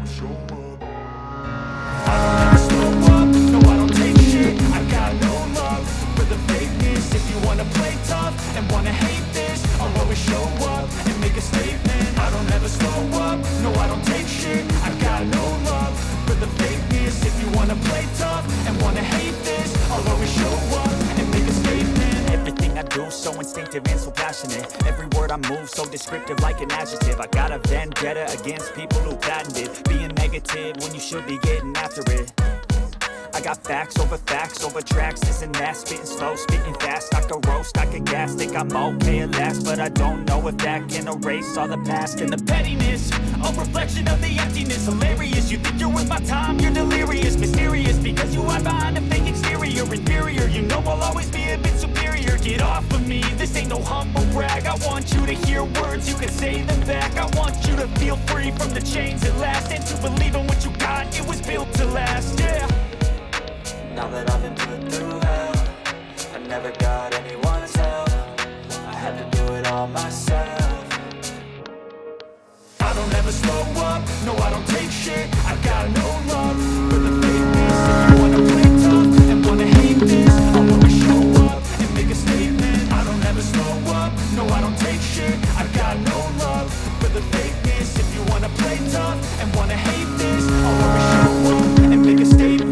show up. I don't ever slow up, no I don't take shit. I got no love for the fakeness. If you wanna play tough and wanna hate this, I'll always show up and make a statement. I don't ever slow up, no I don't take shit. I got no love for the fakeness. If you wanna play tough and wanna hate this, I'll always show up and make a statement. Everything I do so instinctive and so passionate. Every word I move so descriptive like an adjective. I got a vendetta against people who patented being negative when you should be getting after it. I got facts over tracks, this and that. Spitting slow, speaking fast, I can roast, I can gas. Think I'm okay at last, but I don't know if that can erase all the past. And the pettiness, a reflection of the emptiness. Hilarious, you think you're worth my time, you're delirious. Mysterious, because you hide behind a fake exterior. Inferior, you know I'll always be a bit superior. Get off of me, this ain't no humble brag. I want you to hear words, you can say them back. I want you to feel free from the chains at last, and to believe in what you got, it was built to last, yeah. Now that I've been put through hell, I never got anyone's help. I had to do it all myself. I don't ever slow up, no I don't take shit. I got no love for the fakeness. If you wanna play tough and wanna hate this, I'll always show up and make a statement. I don't ever slow up, no I don't take shit. I got no love for the fakeness. If you wanna play tough and wanna hate this, I'll always show up and make a statement.